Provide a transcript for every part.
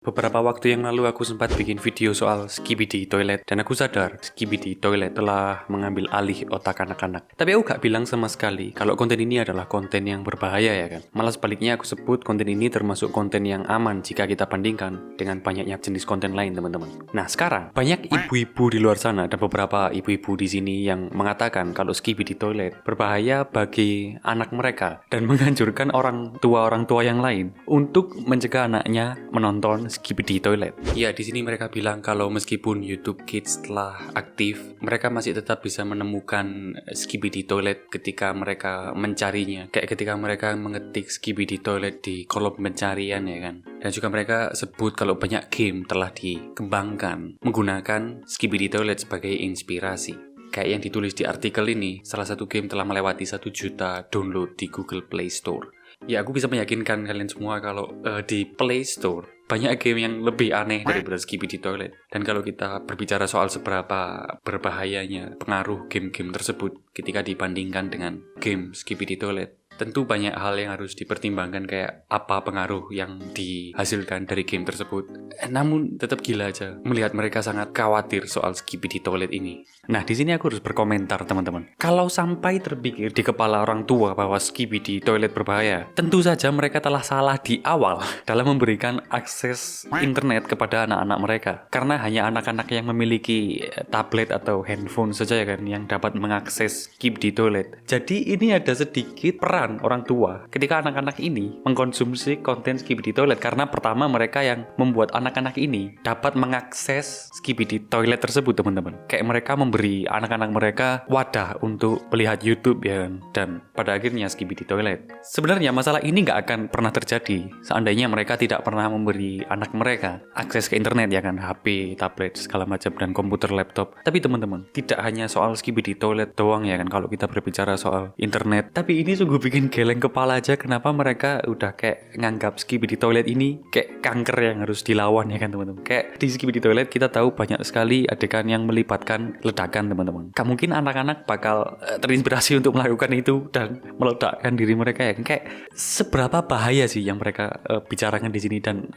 Beberapa waktu yang lalu aku sempat bikin video soal Skibidi Toilet dan aku sadar Skibidi Toilet telah mengambil alih otak anak-anak. Tapi aku gak bilang sama sekali kalau konten ini adalah konten yang berbahaya ya kan. Malah sebaliknya aku sebut konten ini termasuk konten yang aman jika kita bandingkan dengan banyaknya jenis konten lain teman-teman. Nah sekarang banyak ibu-ibu di luar sana dan beberapa ibu-ibu di sini yang mengatakan kalau Skibidi Toilet berbahaya bagi anak mereka dan menghancurkan orang tua yang lain untuk mencegah anaknya menonton Skibidi Toilet. Ya, di sini mereka bilang kalau meskipun YouTube Kids telah aktif, mereka masih tetap bisa menemukan Skibidi Toilet ketika mereka mencarinya. Kayak ketika mereka mengetik Skibidi Toilet di kolom pencarian ya kan. Dan juga mereka sebut kalau banyak game telah dikembangkan menggunakan Skibidi Toilet sebagai inspirasi. Kayak yang ditulis di artikel ini, salah satu game telah melewati 1 juta download di Google Play Store. Ya, aku bisa meyakinkan kalian semua kalau di Play Store banyak game yang lebih aneh daripada Skibidi Toilet. Dan kalau kita berbicara soal seberapa berbahayanya pengaruh game-game tersebut ketika dibandingkan dengan game Skibidi Toilet, tentu banyak hal yang harus dipertimbangkan kayak apa pengaruh yang dihasilkan dari game tersebut. Namun tetap gila aja melihat mereka sangat khawatir soal Skibidi Toilet ini. Nah di sini aku harus berkomentar teman-teman. Kalau sampai terpikir di kepala orang tua bahwa Skibidi Toilet berbahaya, tentu saja mereka telah salah di awal dalam memberikan akses internet kepada anak-anak mereka. Karena hanya anak-anak yang memiliki tablet atau handphone saja ya kan yang dapat mengakses Skibidi Toilet. Jadi ini ada sedikit peran orang tua ketika anak-anak ini mengkonsumsi konten Skibidi Toilet, karena pertama mereka yang membuat anak-anak ini dapat mengakses Skibidi Toilet tersebut teman-teman. Kayak mereka memberi anak-anak mereka wadah untuk melihat YouTube ya kan? Dan pada akhirnya Skibidi Toilet. Sebenarnya masalah ini nggak akan pernah terjadi seandainya mereka tidak pernah memberi anak mereka akses ke internet ya kan, HP, tablet, segala macam dan komputer, laptop. Tapi teman-teman, tidak hanya soal Skibidi Toilet doang ya kan kalau kita berbicara soal internet. Tapi ini sungguh bikin geleng kepala aja kenapa mereka udah kayak nganggap Skibidi Toilet ini kayak kanker yang harus dilawan ya kan teman-teman. Kayak di Skibidi Toilet kita tahu banyak sekali adegan yang melibatkan ledakan teman-teman. Mungkin anak-anak bakal terinspirasi untuk melakukan itu dan meledakkan diri mereka ya kan. Kayak seberapa bahaya sih yang mereka bicarakan di sini dan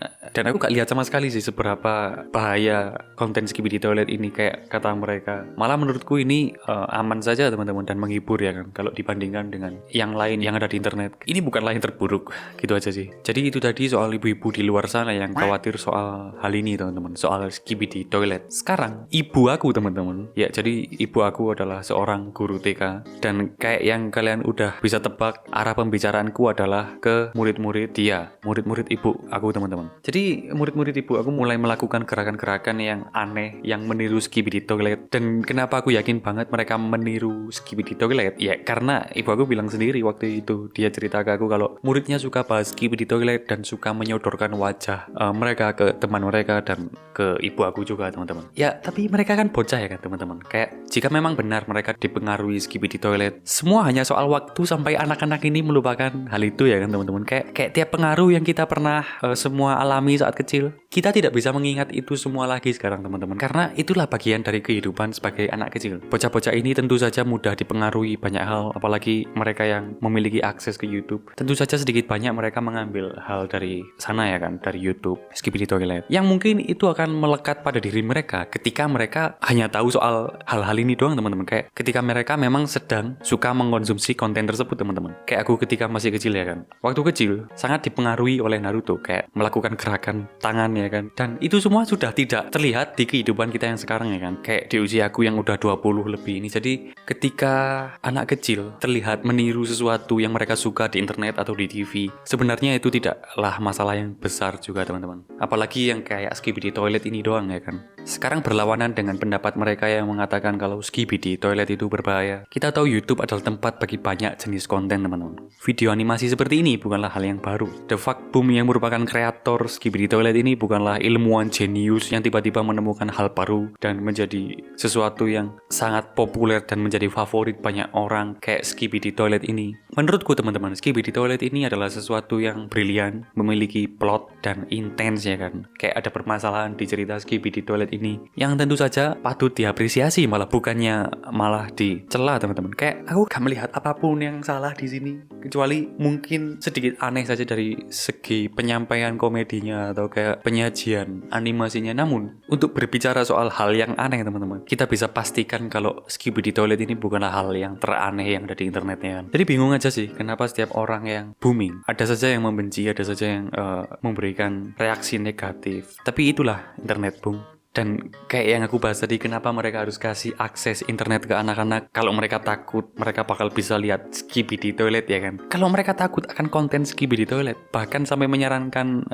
aku gak lihat sama sekali sih seberapa bahaya konten Skibidi Toilet ini. Kayak kata mereka malah menurutku ini aman saja teman-teman dan menghibur ya kan kalau dibandingkan dengan yang lain yang ada di internet. Ini bukanlah yang terburuk, gitu aja sih. Jadi itu tadi soal ibu-ibu di luar sana yang khawatir soal hal ini teman-teman, soal Skibidi Toilet. Sekarang ibu aku teman-teman, ya jadi ibu aku adalah seorang guru TK dan kayak yang kalian udah bisa tebak arah pembicaraanku adalah ke murid-murid dia, murid-murid ibu aku teman-teman. Jadi murid-murid ibu aku mulai melakukan gerakan-gerakan yang aneh yang meniru Skibidi Toilet. Dan kenapa aku yakin banget mereka meniru Skibidi Toilet? Ya karena ibu aku bilang sendiri waktu itu, dia cerita ke aku kalau muridnya suka bahas Skibidi Toilet dan suka menyodorkan wajah mereka ke teman mereka dan ke ibu aku juga teman-teman. Ya tapi mereka kan bocah ya kan teman-teman. Kayak jika memang benar mereka dipengaruhi Skibidi Toilet, semua hanya soal waktu sampai anak-anak ini melupakan hal itu ya kan teman-teman. Kayak tiap pengaruh yang kita pernah semua alami saat kecil, kita tidak bisa mengingat itu semua lagi sekarang teman-teman. Karena itulah bagian dari kehidupan sebagai anak kecil. Bocah-bocah ini tentu saja mudah dipengaruhi banyak hal, apalagi mereka yang memiliki akses ke YouTube. Tentu saja sedikit banyak mereka mengambil hal dari sana ya kan, dari YouTube, Skibidi Toilet. Yang mungkin itu akan melekat pada diri mereka ketika mereka hanya tahu soal hal-hal ini doang teman-teman. Kayak ketika mereka memang sedang suka mengkonsumsi konten tersebut teman-teman. Kayak aku ketika masih kecil ya kan. Waktu kecil sangat dipengaruhi oleh Naruto, kayak melakukan gerakan tangan ya kan. Dan itu semua sudah tidak terlihat di kehidupan kita yang sekarang ya kan. Kayak di usia aku yang udah 20 lebih ini. Jadi ketika anak kecil terlihat meniru sesuatu yang mereka suka di internet atau di TV, sebenarnya itu tidaklah masalah yang besar juga teman-teman. Apalagi yang kayak Skibidi Toilet ini doang ya kan. Sekarang berlawanan dengan pendapat mereka yang mengatakan kalau Skibidi Toilet itu berbahaya. Kita tahu YouTube adalah tempat bagi banyak jenis konten teman-teman. Video animasi seperti ini bukanlah hal yang baru. The Fuck Boom yang merupakan kreator Skibidi Toilet ini bukanlah ilmuwan jenius yang tiba-tiba menemukan hal baru dan menjadi sesuatu yang sangat populer dan menjadi favorit banyak orang kayak Skibidi Toilet ini. Menurutku teman-teman, Skibidi Toilet ini adalah sesuatu yang brilian, memiliki plot dan intens ya kan. Kayak ada permasalahan di cerita Skibidi Toilet ini yang tentu saja patut diapresiasi, malah bukannya malah dicela teman-teman. Kayak aku gak melihat apapun yang salah di sini, kecuali mungkin sedikit aneh saja dari segi penyampaian komedinya atau kayak penyajian animasinya. Namun untuk berbicara soal hal yang aneh teman-teman, kita bisa pastikan kalau Skibidi Toilet ini bukanlah hal yang teraneh yang ada di internetnya kan. Jadi bingung aja sih kenapa setiap orang yang booming, ada saja yang membenci, ada saja yang memberikan reaksi negatif. Tapi itulah internet, Bung. Dan kayak yang aku bahas tadi, kenapa mereka harus kasih akses internet ke anak-anak kalau mereka takut mereka bakal bisa lihat Skibidi Toilet ya kan. Kalau mereka takut akan konten Skibidi Toilet, bahkan sampai menyarankan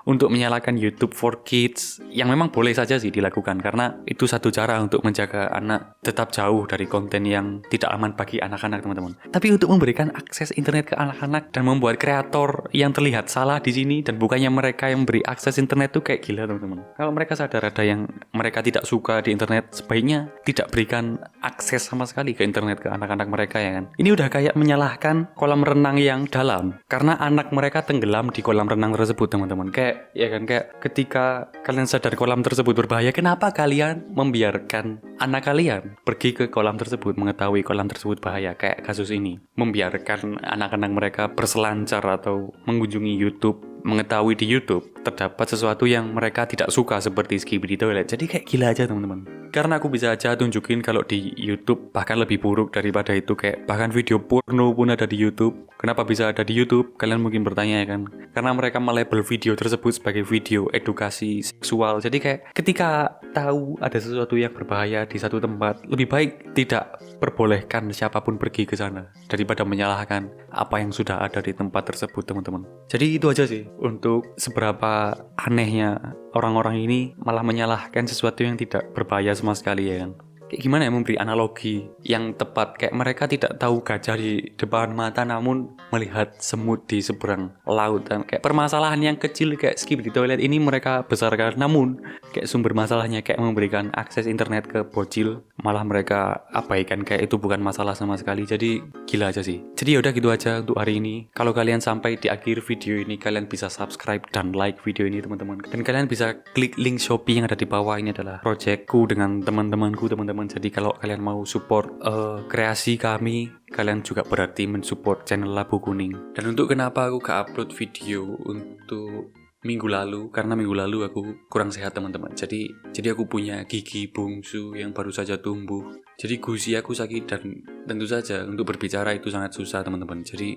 untuk menyalakan YouTube for Kids, yang memang boleh saja sih dilakukan, karena itu satu cara untuk menjaga anak tetap jauh dari konten yang tidak aman bagi anak-anak teman-teman. Tapi untuk memberikan akses internet ke anak-anak dan membuat kreator yang terlihat salah di sini, dan bukannya mereka yang beri akses internet tuh kayak gila teman-teman. Kalau mereka sadar ada yang mereka tidak suka di internet, sebaiknya tidak berikan akses sama sekali ke internet ke anak-anak mereka ya kan. Ini udah kayak menyalahkan kolam renang yang dalam, karena anak mereka tenggelam di kolam renang tersebut teman-teman. Kayak ya kan, kayak ketika kalian sadar kolam tersebut berbahaya, kenapa kalian membiarkan anak kalian pergi ke kolam tersebut, mengetahui kolam tersebut bahaya? Kayak kasus ini, membiarkan anak-anak mereka berselancar atau mengunjungi YouTube, mengetahui di YouTube terdapat sesuatu yang mereka tidak suka seperti Skibidi Toilet. Jadi kayak gila aja teman-teman. Karena aku bisa aja tunjukin kalau di YouTube bahkan lebih buruk daripada itu, kayak bahkan video porno pun ada di YouTube. Kenapa bisa ada di YouTube? Kalian mungkin bertanya ya kan. Karena mereka melabel video tersebut sebagai video edukasi seksual. Jadi kayak ketika tahu ada sesuatu yang berbahaya di satu tempat, lebih baik tidak perbolehkan siapapun pergi ke sana daripada menyalahkan apa yang sudah ada di tempat tersebut teman-teman. Jadi itu aja sih untuk seberapa anehnya orang-orang ini malah menyalahkan sesuatu yang tidak berbahaya sama sekali ya kan. Kayak gimana ya memberi analogi yang tepat, kayak mereka tidak tahu gajah di depan mata namun melihat semut di seberang laut. Dan kayak permasalahan yang kecil kayak Skibidi Toilet ini mereka besarkan, namun kayak sumber masalahnya kayak memberikan akses internet ke bocil malah mereka abaikan, kayak itu bukan masalah sama sekali. Jadi gila aja sih. Jadi yaudah gitu aja untuk hari ini. Kalau kalian sampai di akhir video ini, kalian bisa subscribe dan like video ini teman-teman. Dan kalian bisa klik link Shopee yang ada di bawah. Ini adalah projectku dengan teman-temanku teman-teman. Jadi kalau kalian mau support kreasi kami, kalian juga berarti mensupport channel Labu Kuning. Dan untuk kenapa aku gak upload video untuk minggu lalu, karena minggu lalu aku kurang sehat teman-teman. Jadi aku punya gigi bungsu yang baru saja tumbuh. Jadi gusi aku sakit dan tentu saja untuk berbicara itu sangat susah teman-teman. Jadi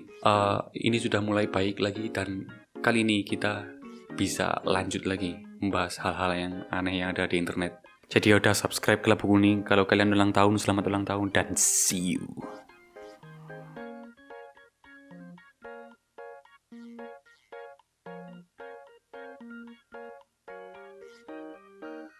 ini sudah mulai baik lagi dan kali ini kita bisa lanjut lagi membahas hal-hal yang aneh yang ada di internet. Jadi udah subscribe ke Labu Kuning. Kalau kalian ulang tahun, selamat ulang tahun dan see you.